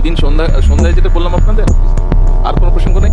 দিন সন্ধ্যায় যেটা বললাম আপনাদের, আর কোনো প্রসঙ্গ নেই।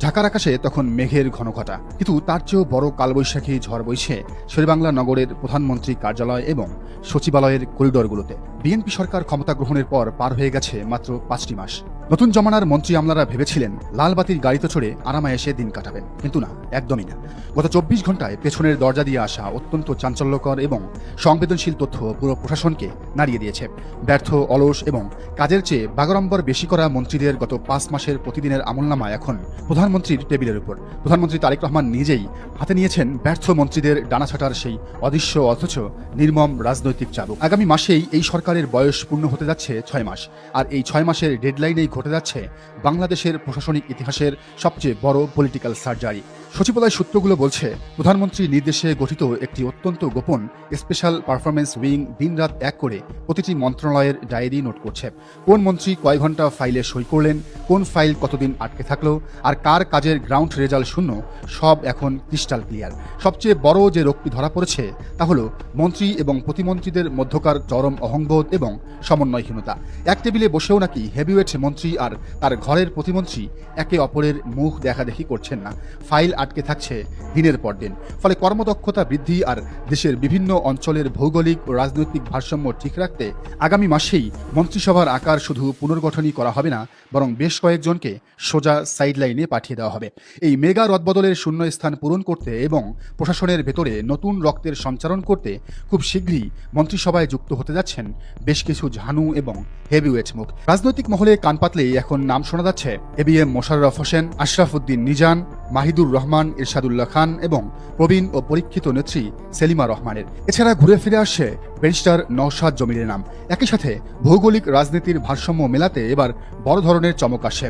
ঢাকার আকাশে তখন মেঘের ঘনঘটা, কিন্তু তার চেয়েও বড় কালবৈশাখী ঝড় বইছে শেরেবাংলা নগরের প্রধানমন্ত্রী কার্যালয় এবং সচিবালয়ের করিডোরগুলোতে। বিএনপি সরকার ক্ষমতা গ্রহণের পর পার হয়ে গেছে মাত্র 5টি মাস। নতুন জমানার মন্ত্রী আমলারা ভেবেছিলেন লালবাতির গাড়িতে চড়ে আরামায়েশে দিন কাটাবেন, কিন্তু না, একদমই না। গত 24 ঘন্টায় পেছনের দরজা দিয়ে আসা অত্যন্ত চাঞ্চল্যকর এবং সংবেদনশীল তথ্য পুরো প্রশাসনকে নাড়িয়ে দিয়েছে। ব্যর্থ, অলস এবং কাজের চেয়ে বাগাড়ম্বর বেশি করা মন্ত্রীদের গত 5 মাসের প্রতিদিনের আমলনামা এখন প্রধানমন্ত্রীর টেবিলের উপর। প্রধানমন্ত্রী তারেক রহমান নিজেই হাতে নিয়েছেন ব্যর্থ মন্ত্রীদের ডানা ছাটার সেই অদৃশ্য অথচ নির্মম রাজনৈতিক চাবুক। আগামী মাসেই এই সরকারের বয়স পূর্ণ হতে যাচ্ছে 6 মাস, আর এই 6 মাসের ডেডলাইনেই ঘটে যাচ্ছে বাংলাদেশের প্রশাসনিক ইতিহাসের সবচেয়ে বড় পলিটিক্যাল সার্জারি। সচিবালয় সূত্রগুলো বলছে, প্রধানমন্ত্রীর নির্দেশে গঠিত একটি অত্যন্ত গোপন স্পেশাল পারফরমেন্স উইং দিনরাত এক করে প্রতিটি মন্ত্রণালয়ের ডায়েরি নোট করছে। কোন মন্ত্রী কয় ঘন্টা ফাইলে সই করলেন, কোন ফাইল কতদিন আটকে থাকলো, আর কার কাজের গ্রাউন্ড রেজাল্ট শূন্য, সব এখন ক্রিস্টাল ক্লিয়ার। সবচেয়ে বড় যে রোগটি ধরা পড়েছে তা হলো মন্ত্রী এবং প্রতিমন্ত্রীদের মধ্যকার চরম অহংবোধ এবং সমন্বয়হীনতা। এক টেবিলে বসেও নাকি হেভিওয়েট মন্ত্রী আর তার ঘরের প্রতিমন্ত্রী একে অপরের মুখ দেখাদেখি করছেন না। ফাইল আটকে থাকছে দিনের পর দিন। ফলে কর্মদক্ষতা বৃদ্ধি আর দেশের বিভিন্ন অঞ্চলের ভৌগোলিক ও রাজনৈতিক ভারসাম্য ঠিক রাখতে আগামী মাসেই মন্ত্রিসভার আকার শুধু পুনর্গঠনই করা হবে না, বরং বেশ কয়েকজনকে সোজা সাইডলাইনে পাঠিয়ে দেওয়া হবে। এই মেগা রদবদলের শূন্য স্থান পূরণ করতে এবং প্রশাসনের ভেতরে নতুন রক্তের সঞ্চারণ করতে খুব শীঘ্রই মন্ত্রিসভায় যুক্ত হতে যাচ্ছেন বেশ কিছু ঝানু এবং হেভিওয়েট মুখ। রাজনৈতিক মহলে কান পাতলেই এখন নাম শোনা যাচ্ছে এবিএম মোশাররফ হোসেন, আশরাফ উদ্দিন নিজান, মাহিদুর রহমান, ইরশাদুল্লাহ খান এবং প্রবীণ ও পরীক্ষিত নেত্রী সেলিমা রহমানের। এছাড়া ঘুরে ফিরে আসছে ব্যারিস্টার নওশাদ জমিরের নাম। একই সাথে ভৌগোলিক রাজনীতির ভারসাম্য মেলাতে এবার বড় ধরনের চমক আসে।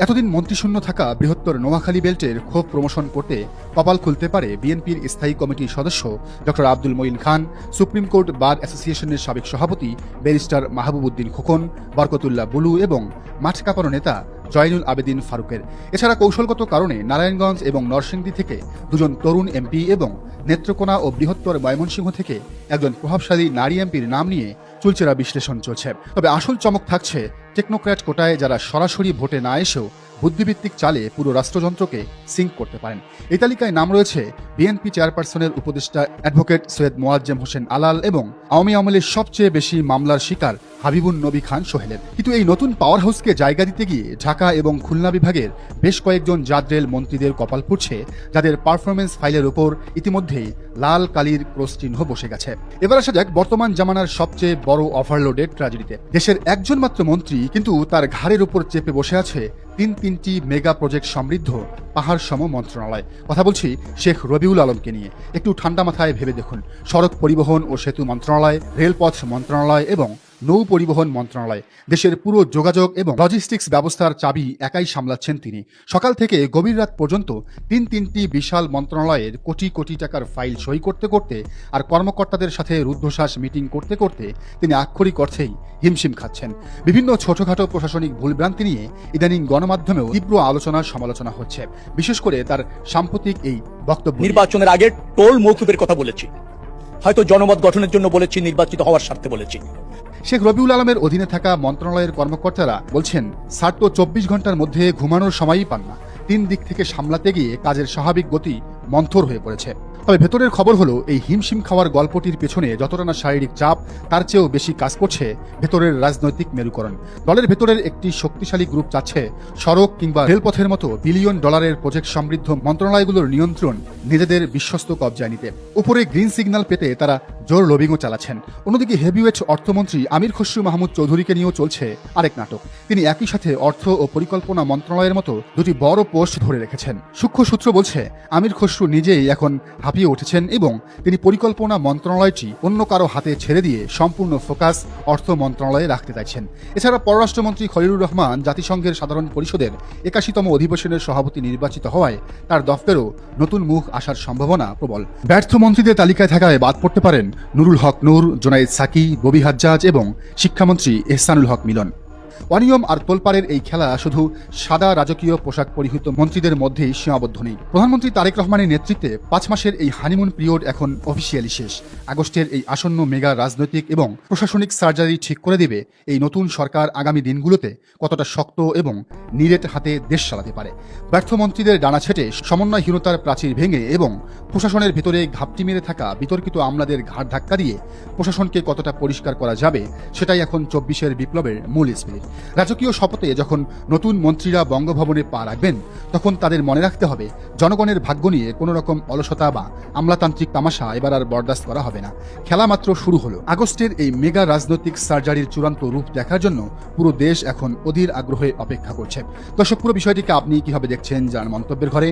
এতদিন মন্ত্রিশূন্য থাকা বৃহত্তর নোয়াখালী বেল্টের ক্ষোভ প্রমোশন করতে কপাল খুলতে পারে বিএনপির স্থায়ী কমিটির সদস্য ডক্টর আব্দুল মঈন খান, সুপ্রিম কোর্ট বার অ্যাসোসিয়েশনের সাবেক সভাপতি ব্যারিস্টার মাহবুব উদ্দিন খোকন, বরকতুল্লাহ বুলু এবং মাঠ কাঁপানো নেতা জয়নুল আবেদিন ফারুকের। এছাড়া কৌশলগত কারণে নারায়ণগঞ্জ এবং নরসিংদী থেকে দুজন তরুণ এমপি এবং নেত্রকোনা ও বৃহত্তর ময়মনসিংহ থেকে একজন প্রভাবশালী নারী এমপির নাম নিয়ে চুলচেরা বিশ্লেষণ চলছে। তবে আসল চমক থাকছে টেকনোক্র্যাট কোটায় যারা সরাসরি ভোটে না এসেও বুদ্ধিভিত্তিক চালে পুরো রাষ্ট্রযন্ত্রকে সিঙ্ক করতে পারেন। এই তালিকায় নাম রয়েছে বিএনপি চেয়ারপারসনের উপদেষ্টা অ্যাডভোকেট সৈয়দ মোয়াজ্জেম হোসেন আলাল এবং আওয়ামী আমলের সবচেয়ে বেশি মামলার শিকার হাবিবুন নবী খান সোহেলের। কিন্তু এই নতুন পাওয়ার হাউসকে জায়গা দিতে গিয়ে ঢাকা এবং খুলনা বিভাগের বেশ কয়েকজন জাদ্রেল মন্ত্রীদের কপাল পুড়ছে, যাদের পারফরমেন্স ফাইলের উপর ইতিমধ্যেই লাল কালির ক্রস চিহ্ন বসে গেছে। এবার আসা যাক বর্তমান জামানার সবচেয়ে বড় ওভারলোডেড ট্র্যাজেডিতে। দেশের একজন মাত্র মন্ত্রী, কিন্তু তার ঘাড়ের উপর চেপে বসে আছে তিনটি মেগা প্রজেক্ট সমৃদ্ধ পাহাড় সম মন্ত্রণালয়। কথা বলছি শেখ রবিউল আলমকে নিয়ে। একটু ঠান্ডা মাথায় ভেবে দেখুন, সড়ক পরিবহন ও সেতু মন্ত্রণালয়, রেলপথ মন্ত্রণালয় এবং নৌ পরিবহন মন্ত্রণালয়। দেশের পুরো যোগাযোগ এবং লজিস্টিক্স ব্যবস্থার চাবি একাই সামলাচ্ছেন তিনি। সকাল থেকে গভীর রাত পর্যন্ত তিনটি বিশাল মন্ত্রণালয়ের কোটি কোটি টাকার ফাইল সই করতে করতে আর কর্মকর্তাদের সাথে রুদ্ধশ্বাস মিটিং করতে করতে তিনি আক্ষরিক অর্থেই হিমশিম খাচ্ছেন। বিভিন্ন ছোটখাটো প্রশাসনিক ভুলভ্রান্তি নিয়ে ইদানিং গণমাধ্যমেও তীব্র আলোচনা সমালোচনা হচ্ছে, বিশেষ করে তার সাম্প্রতিক এই বক্তব্য। নির্বাচনের আগে টোল মৌকুফের কথা বলেছি, হয়তো জনমত গঠনের জন্য বলেছি, নির্বাচিত হওয়ার স্বার্থে বলেছি। শেখ রবিউল আলমের অধীনে থাকা মন্ত্রণালয়ের কর্মকর্তারা বলছেন, স্যার তো 24 ঘন্টার মধ্যে ঘুমানোর সময়ই পান না। 3 দিক থেকে সামলাতে গিয়ে কাজের স্বাভাবিক গতি মন্থর হয়ে পড়েছে। তবে ভেতরের খবর হলো, এই হিমশিম খাওয়ার গল্পটির পেছনে যতটা না শারীরিক চাপ, তার চেয়েও বেশি কাজ করছে ভেতরের রাজনৈতিক মেরুকরণ। দলের ভেতরের একটি শক্তিশালী গ্রুপ চাচ্ছে সড়ক কিংবা রেলপথের মতো বিলিয়ন ডলারের প্রজেক্ট সমৃদ্ধ মন্ত্রণালয়গুলোর নিয়ন্ত্রণ নিজেদের বিশ্বস্ত কবজায় নিতে। উপরে গ্রিন সিগন্যাল পেতে তারা জোর লবিংও চালাচ্ছেন। অন্যদিকে হেভিওয়েট অর্থমন্ত্রী আমির খসরু মাহমুদ চৌধুরীকে নিয়েও চলছে আরেক নাটক। তিনি একই সাথে অর্থ ও পরিকল্পনা মন্ত্রণালয়ের মতো দুটি বড় পোস্ট ধরে রেখেছেন। সূক্ষ্ম সূত্র বলছে, আমির খসরু নিজেই এখন হাঁপিয়ে উঠেছেন এবং তিনি পরিকল্পনা মন্ত্রণালয়টি অন্য কারো হাতে ছেড়ে দিয়ে সম্পূর্ণ ফোকাস অর্থ মন্ত্রণালয়ে রাখতে চাইছেন। এছাড়া পররাষ্ট্রমন্ত্রী খলিলুর রহমান জাতিসংঘের সাধারণ পরিষদের 81তম অধিবেশনের সভাপতি নির্বাচিত হওয়ায় তার দফতরেও নতুন মুখ আসার সম্ভাবনা প্রবল। ব্যর্থ মন্ত্রীদের তালিকায় থাকায় বাদ পড়তে পারেন নুরুল হক নূর, জোনায়েদ সাকি, ববি হাজ্জাজ এবং শিক্ষামন্ত্রী এহসানুল হক মিলন। অনিয়ম আর তোলপাড়ের এই খেলা শুধু সাদা রাজকীয় পোশাক পরিহিত মন্ত্রীদের মধ্যেই সীমাবদ্ধ নেই। প্রধানমন্ত্রী তারেক রহমানের নেতৃত্বে 5 মাসের এই হানিমুন পিরিয়ড এখন অফিসিয়ালি শেষ। আগস্টের এই আসন্ন মেগা রাজনৈতিক এবং প্রশাসনিক সার্জারি ঠিক করে দেবে এই নতুন সরকার আগামী দিনগুলোতে কতটা শক্ত এবং নিরেট হাতে দেশ চালাতে পারে। ব্যর্থ মন্ত্রীদের ডানা ছেটে সমন্বয়হীনতার প্রাচীর ভেঙে এবং প্রশাসনের ভেতরে ঘাপটি মেরে থাকা বিতর্কিত আমলাদের ঘাড় ধাক্কা দিয়ে প্রশাসনকে কতটা পরিষ্কার করা যাবে, সেটাই এখন 24-এর বিপ্লবের মূল স্পিরিট। রাজকীয় শপথে যখন নতুন মন্ত্রীরা বঙ্গভবনে পা রাখবেন, তখন তাদের মনে রাখতে হবে জনগণের ভাগ্য নিয়ে কোনো রকম অলসতা বা আমলাতান্ত্রিক তামাশা এবার আর বরদাস্ত করা হবে না। খেলা মাত্র শুরু হলো। আগস্টের এই মেগা রাজনৈতিক সার্জারির চূড়ান্ত রূপ দেখার জন্য পুরো দেশ এখন অধীর আগ্রহে অপেক্ষা করছে। দর্শক, পুরো বিষয়টিকে আপনি কিভাবে দেখছেন, যার মন্তব্যের ঘরে